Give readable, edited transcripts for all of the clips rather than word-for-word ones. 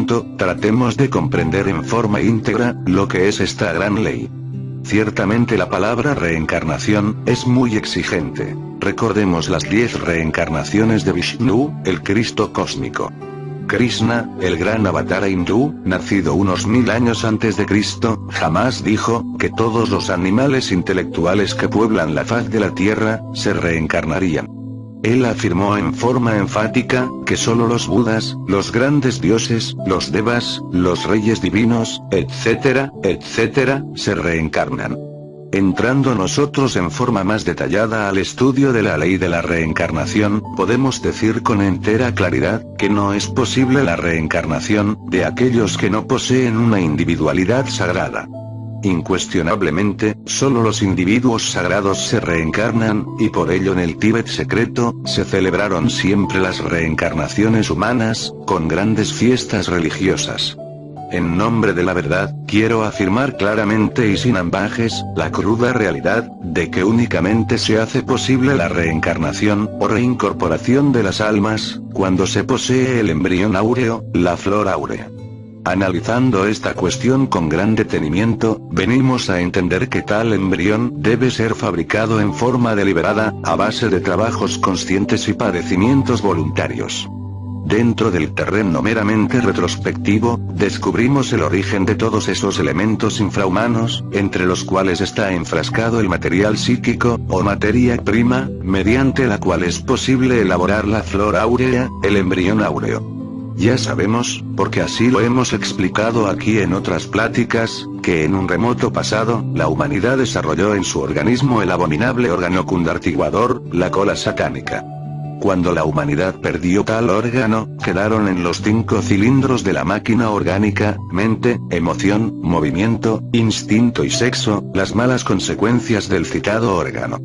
punto, tratemos de comprender en forma íntegra, lo que es esta gran ley. Ciertamente la palabra reencarnación, es muy exigente. Recordemos las 10 reencarnaciones de Vishnu, el Cristo cósmico. Krishna, el gran avatar hindú, nacido unos 1000 años antes de Cristo, jamás dijo, que todos los animales intelectuales que pueblan la faz de la tierra, se reencarnarían. Él afirmó en forma enfática, que solo los budas, los grandes dioses, los devas, los reyes divinos, etcétera, etcétera, se reencarnan. Entrando nosotros en forma más detallada al estudio de la ley de la reencarnación, podemos decir con entera claridad, que no es posible la reencarnación, de aquellos que no poseen una individualidad sagrada. Incuestionablemente, solo los individuos sagrados se reencarnan, y por ello en el Tíbet secreto, se celebraron siempre las reencarnaciones humanas, con grandes fiestas religiosas. En nombre de la verdad, quiero afirmar claramente y sin ambajes, la cruda realidad, de que únicamente se hace posible la reencarnación, o reincorporación de las almas, cuando se posee el embrión áureo, la flor áurea. Analizando esta cuestión con gran detenimiento, venimos a entender que tal embrión debe ser fabricado en forma deliberada, a base de trabajos conscientes y padecimientos voluntarios. Dentro del terreno meramente retrospectivo, descubrimos el origen de todos esos elementos infrahumanos, entre los cuales está enfrascado el material psíquico, o materia prima, mediante la cual es posible elaborar la flor áurea, el embrión áureo. Ya sabemos, porque así lo hemos explicado aquí en otras pláticas, que en un remoto pasado, la humanidad desarrolló en su organismo el abominable órgano cundartiguador, la cola satánica. Cuando la humanidad perdió tal órgano, quedaron en los 5 cilindros de la máquina orgánica, mente, emoción, movimiento, instinto y sexo, las malas consecuencias del citado órgano.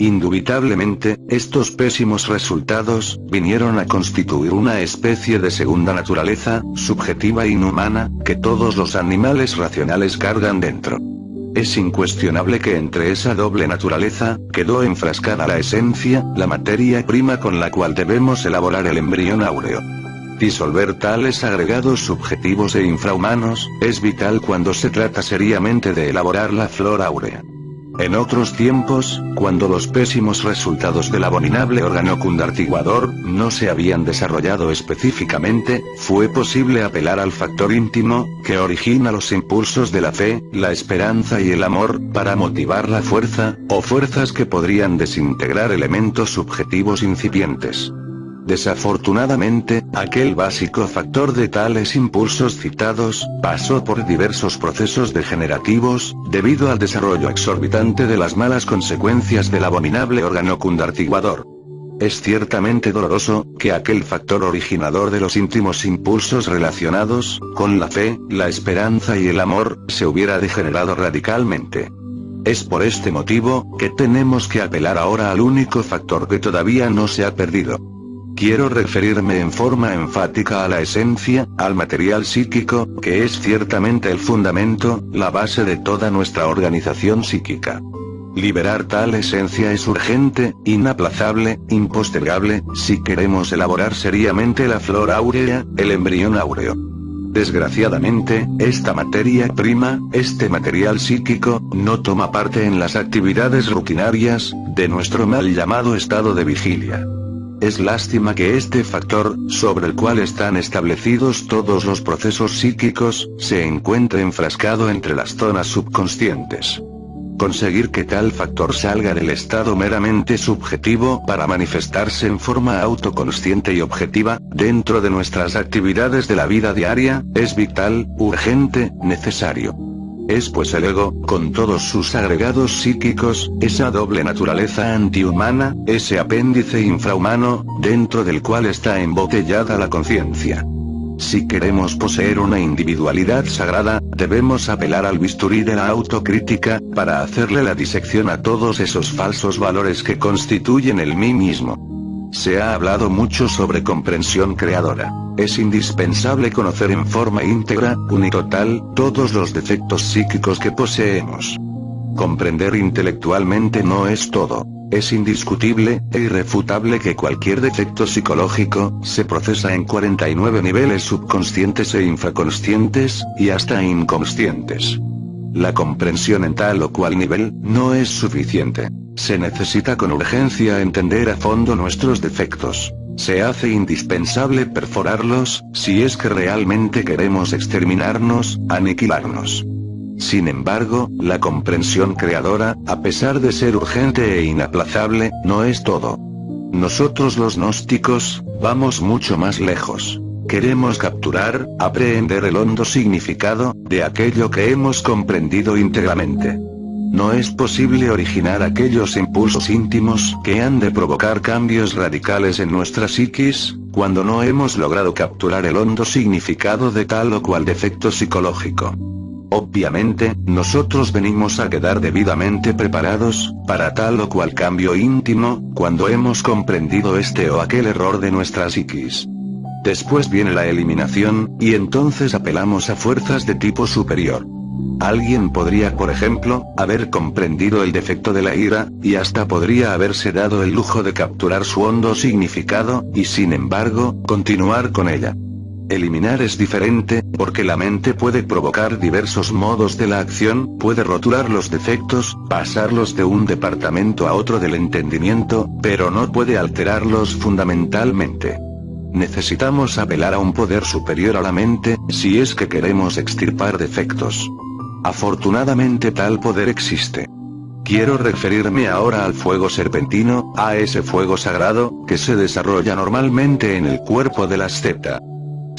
Indubitablemente, estos pésimos resultados, vinieron a constituir una especie de segunda naturaleza, subjetiva e inhumana, que todos los animales racionales cargan dentro. Es incuestionable que entre esa doble naturaleza, quedó enfrascada la esencia, la materia prima con la cual debemos elaborar el embrión áureo. Disolver tales agregados subjetivos e infrahumanos, es vital cuando se trata seriamente de elaborar la flor áurea. En otros tiempos, cuando los pésimos resultados del abominable órgano cundartiguador, no se habían desarrollado específicamente, fue posible apelar al factor íntimo, que origina los impulsos de la fe, la esperanza y el amor, para motivar la fuerza, o fuerzas que podrían desintegrar elementos subjetivos incipientes. Desafortunadamente, aquel básico factor de tales impulsos citados, pasó por diversos procesos degenerativos, debido al desarrollo exorbitante de las malas consecuencias del abominable órgano cundartiguador. Es ciertamente doloroso, que aquel factor originador de los íntimos impulsos relacionados, con la fe, la esperanza y el amor, se hubiera degenerado radicalmente. Es por este motivo, que tenemos que apelar ahora al único factor que todavía no se ha perdido. Quiero referirme en forma enfática a la esencia, al material psíquico, que es ciertamente el fundamento, la base de toda nuestra organización psíquica. Liberar tal esencia es urgente, inaplazable, impostergable, si queremos elaborar seriamente la flor áurea, el embrión áureo. Desgraciadamente, esta materia prima, este material psíquico, no toma parte en las actividades rutinarias, de nuestro mal llamado estado de vigilia. Es lástima que este factor, sobre el cual están establecidos todos los procesos psíquicos, se encuentre enfrascado entre las zonas subconscientes. Conseguir que tal factor salga del estado meramente subjetivo para manifestarse en forma autoconsciente y objetiva, dentro de nuestras actividades de la vida diaria, es vital, urgente, necesario. Es pues el ego, con todos sus agregados psíquicos, esa doble naturaleza antihumana, ese apéndice infrahumano, dentro del cual está embotellada la conciencia. Si queremos poseer una individualidad sagrada, debemos apelar al bisturí de la autocrítica, para hacerle la disección a todos esos falsos valores que constituyen el mí mismo. Se ha hablado mucho sobre comprensión creadora. Es indispensable conocer en forma íntegra, unitotal, todos los defectos psíquicos que poseemos. Comprender intelectualmente no es todo. Es indiscutible e irrefutable que cualquier defecto psicológico se procesa en 49 niveles subconscientes e infraconscientes, y hasta inconscientes. La comprensión en tal o cual nivel no es suficiente. Se necesita con urgencia entender a fondo nuestros defectos. Se hace indispensable perforarlos, si es que realmente queremos exterminarnos, aniquilarnos. Sin embargo, la comprensión creadora, a pesar de ser urgente e inaplazable, no es todo. Nosotros los gnósticos, vamos mucho más lejos. Queremos capturar, aprehender el hondo significado, de aquello que hemos comprendido íntegramente. No es posible originar aquellos impulsos íntimos que han de provocar cambios radicales en nuestra psiquis, cuando no hemos logrado capturar el hondo significado de tal o cual defecto psicológico. Obviamente, nosotros venimos a quedar debidamente preparados para tal o cual cambio íntimo, cuando hemos comprendido este o aquel error de nuestra psiquis. Después viene la eliminación, y entonces apelamos a fuerzas de tipo superior. Alguien podría, por ejemplo, haber comprendido el defecto de la ira, y hasta podría haberse dado el lujo de capturar su hondo significado, y sin embargo, continuar con ella. Eliminar es diferente, porque la mente puede provocar diversos modos de la acción, puede rotular los defectos, pasarlos de un departamento a otro del entendimiento, pero no puede alterarlos fundamentalmente. Necesitamos apelar a un poder superior a la mente, si es que queremos extirpar defectos. Afortunadamente tal poder existe. Quiero referirme ahora al fuego serpentino, a ese fuego sagrado, que se desarrolla normalmente en el cuerpo de las Zeta.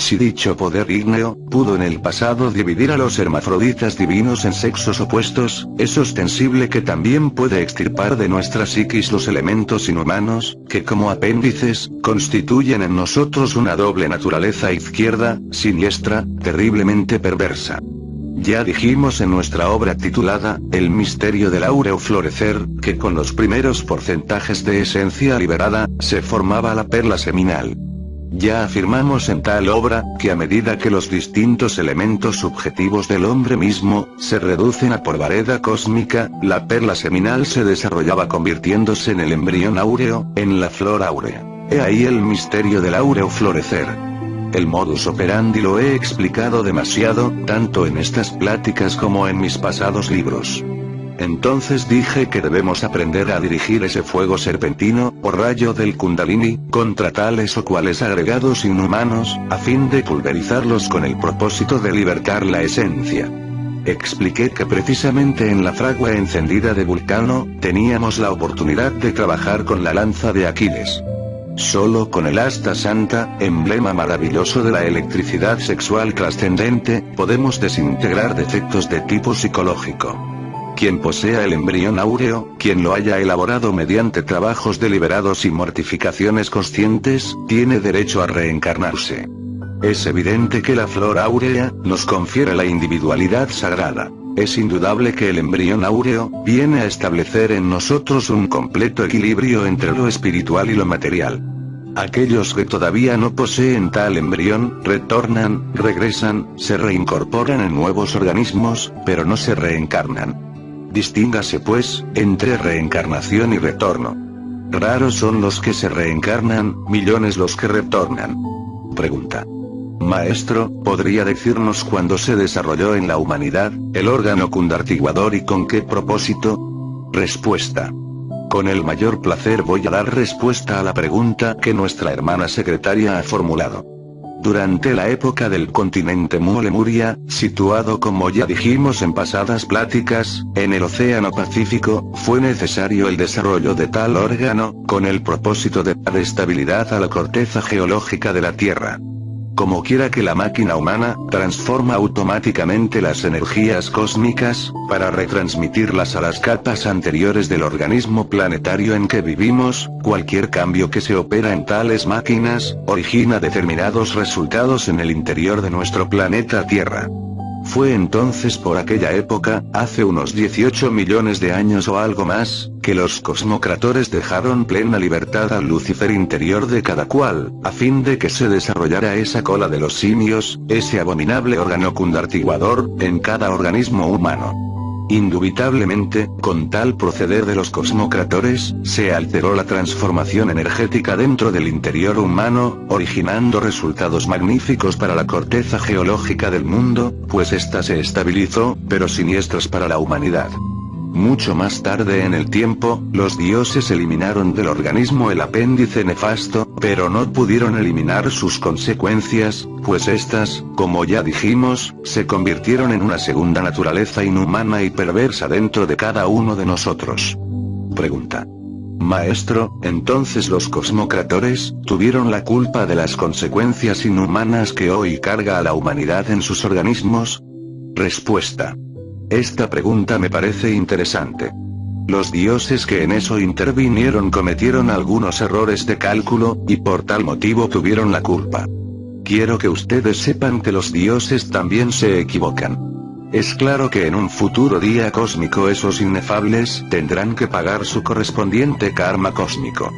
Si dicho poder ígneo pudo en el pasado dividir a los hermafroditas divinos en sexos opuestos, es ostensible que también puede extirpar de nuestra psiquis los elementos inhumanos, que como apéndices, constituyen en nosotros una doble naturaleza izquierda, siniestra, terriblemente perversa. Ya dijimos en nuestra obra titulada, El misterio del áureo florecer, que con los primeros porcentajes de esencia liberada, se formaba la perla seminal. Ya afirmamos en tal obra, que a medida que los distintos elementos subjetivos del hombre mismo, se reducen a polvareda cósmica, la perla seminal se desarrollaba convirtiéndose en el embrión áureo, en la flor áurea. He ahí el misterio del áureo florecer. El modus operandi lo he explicado demasiado, tanto en estas pláticas como en mis pasados libros. Entonces dije que debemos aprender a dirigir ese fuego serpentino, o rayo del Kundalini, contra tales o cuales agregados inhumanos, a fin de pulverizarlos con el propósito de libertar la esencia. Expliqué que precisamente en la fragua encendida de Vulcano, teníamos la oportunidad de trabajar con la lanza de Aquiles. Solo con el asta santa, emblema maravilloso de la electricidad sexual trascendente, podemos desintegrar defectos de tipo psicológico. Quien posea el embrión áureo, quien lo haya elaborado mediante trabajos deliberados y mortificaciones conscientes, tiene derecho a reencarnarse. Es evidente que la flor áurea nos confiere la individualidad sagrada. Es indudable que el embrión áureo viene a establecer en nosotros un completo equilibrio entre lo espiritual y lo material. Aquellos que todavía no poseen tal embrión, retornan, regresan, se reincorporan en nuevos organismos, pero no se reencarnan. Distíngase pues, entre reencarnación y retorno. Raros son los que se reencarnan, millones los que retornan. Pregunta. Maestro, ¿podría decirnos cuándo se desarrolló en la humanidad el órgano cundartiguador y con qué propósito? Respuesta. Con el mayor placer voy a dar respuesta a la pregunta que nuestra hermana secretaria ha formulado. Durante la época del continente Mu Lemuria, situado como ya dijimos en pasadas pláticas, en el Océano Pacífico, fue necesario el desarrollo de tal órgano, con el propósito de dar estabilidad a la corteza geológica de la Tierra. Como quiera que la máquina humana, transforma automáticamente las energías cósmicas, para retransmitirlas a las capas anteriores del organismo planetario en que vivimos, cualquier cambio que se opera en tales máquinas, origina determinados resultados en el interior de nuestro planeta Tierra. Fue entonces por aquella época, hace unos 18 millones de años o algo más, que los cosmocratores dejaron plena libertad al Lucifer interior de cada cual, a fin de que se desarrollara esa cola de los simios, ese abominable órgano cundartiguador, en cada organismo humano. Indubitablemente, con tal proceder de los cosmocratores, se alteró la transformación energética dentro del interior humano, originando resultados magníficos para la corteza geológica del mundo, pues ésta se estabilizó, pero siniestros para la humanidad. Mucho más tarde en el tiempo, los dioses eliminaron del organismo el apéndice nefasto, pero no pudieron eliminar sus consecuencias, pues estas, como ya dijimos, se convirtieron en una segunda naturaleza inhumana y perversa dentro de cada uno de nosotros. Pregunta. Maestro, entonces los cosmocratores, ¿tuvieron la culpa de las consecuencias inhumanas que hoy carga a la humanidad en sus organismos? Respuesta. Esta pregunta me parece interesante. Los dioses que en eso intervinieron cometieron algunos errores de cálculo, y por tal motivo tuvieron la culpa. Quiero que ustedes sepan que los dioses también se equivocan. Es claro que en un futuro día cósmico esos inefables tendrán que pagar su correspondiente karma cósmico.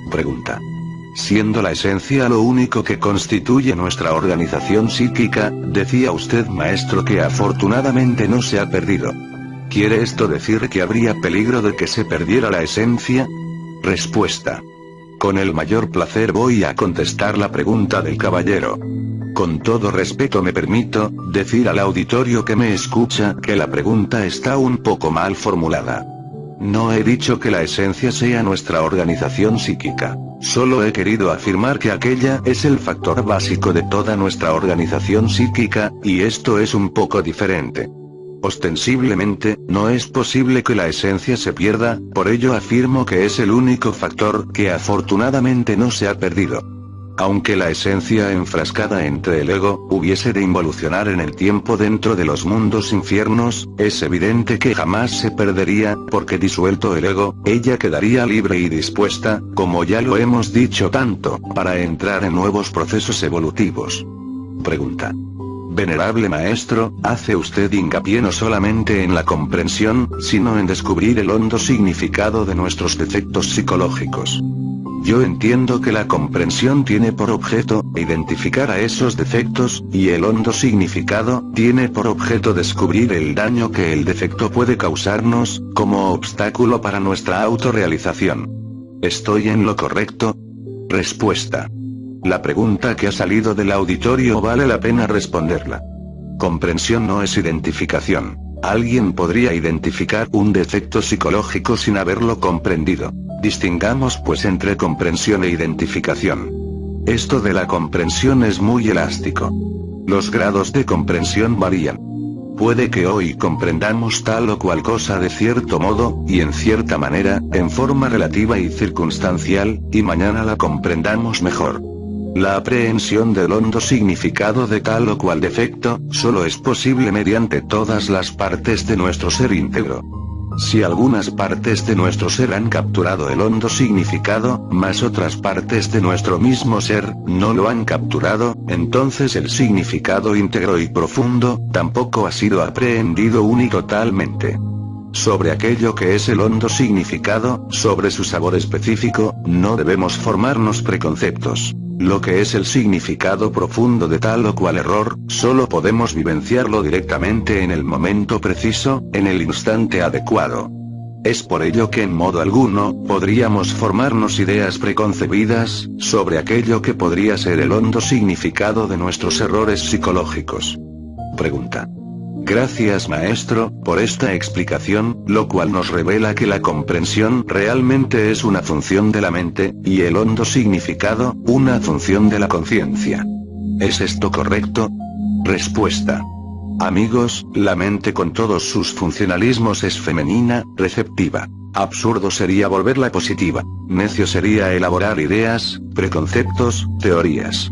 Pregunta. Siendo la esencia lo único que constituye nuestra organización psíquica, decía usted maestro que afortunadamente no se ha perdido. ¿Quiere esto decir que habría peligro de que se perdiera la esencia? Respuesta. Con el mayor placer voy a contestar la pregunta del caballero. Con todo respeto me permito decir al auditorio que me escucha que la pregunta está un poco mal formulada. No he dicho que la esencia sea nuestra organización psíquica. Solo he querido afirmar que aquella es el factor básico de toda nuestra organización psíquica, y esto es un poco diferente. Ostensiblemente, no es posible que la esencia se pierda, por ello afirmo que es el único factor que afortunadamente no se ha perdido. Aunque la esencia enfrascada entre el ego hubiese de involucionar en el tiempo dentro de los mundos infiernos, es evidente que jamás se perdería, porque disuelto el ego, ella quedaría libre y dispuesta, como ya lo hemos dicho tanto, para entrar en nuevos procesos evolutivos. Pregunta. Venerable maestro, hace usted hincapié no solamente en la comprensión, sino en descubrir el hondo significado de nuestros defectos psicológicos. Yo entiendo que la comprensión tiene por objeto identificar a esos defectos, y el hondo significado tiene por objeto descubrir el daño que el defecto puede causarnos, como obstáculo para nuestra autorrealización. ¿Estoy en lo correcto? Respuesta. La pregunta que ha salido del auditorio vale la pena responderla. Comprensión no es identificación. Alguien podría identificar un defecto psicológico sin haberlo comprendido. Distingamos pues entre comprensión e identificación. Esto de la comprensión es muy elástico. Los grados de comprensión varían. Puede que hoy comprendamos tal o cual cosa de cierto modo, y en cierta manera, en forma relativa y circunstancial, y mañana la comprendamos mejor. La aprehensión del hondo significado de tal o cual defecto, solo es posible mediante todas las partes de nuestro ser íntegro. Si algunas partes de nuestro ser han capturado el hondo significado, mas otras partes de nuestro mismo ser no lo han capturado, entonces el significado íntegro y profundo tampoco ha sido aprehendido totalmente. Sobre aquello que es el hondo significado, sobre su sabor específico, no debemos formarnos preconceptos. Lo que es el significado profundo de tal o cual error, solo podemos vivenciarlo directamente en el momento preciso, en el instante adecuado. Es por ello que en modo alguno, podríamos formarnos ideas preconcebidas, sobre aquello que podría ser el hondo significado de nuestros errores psicológicos. Pregunta. Gracias maestro, por esta explicación, lo cual nos revela que la comprensión realmente es una función de la mente, y el hondo significado, una función de la conciencia. ¿Es esto correcto? Respuesta. Amigos, la mente con todos sus funcionalismos es femenina, receptiva. Absurdo sería volverla positiva. Necio sería elaborar ideas, preconceptos, teorías.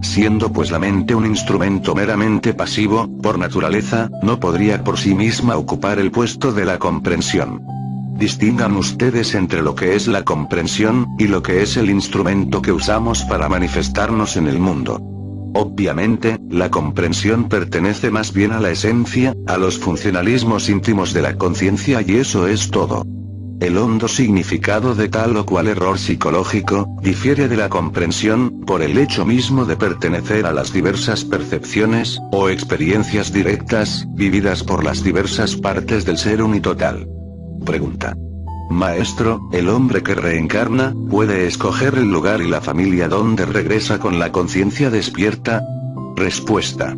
Siendo pues la mente un instrumento meramente pasivo, por naturaleza, no podría por sí misma ocupar el puesto de la comprensión. Distingan ustedes entre lo que es la comprensión, y lo que es el instrumento que usamos para manifestarnos en el mundo. Obviamente, la comprensión pertenece más bien a la esencia, a los funcionalismos íntimos de la conciencia y eso es todo. El hondo significado de tal o cual error psicológico, difiere de la comprensión, por el hecho mismo de pertenecer a las diversas percepciones, o experiencias directas, vividas por las diversas partes del ser unitotal. Pregunta. Maestro, ¿el hombre que reencarna, puede escoger el lugar y la familia donde regresa con la conciencia despierta? Respuesta.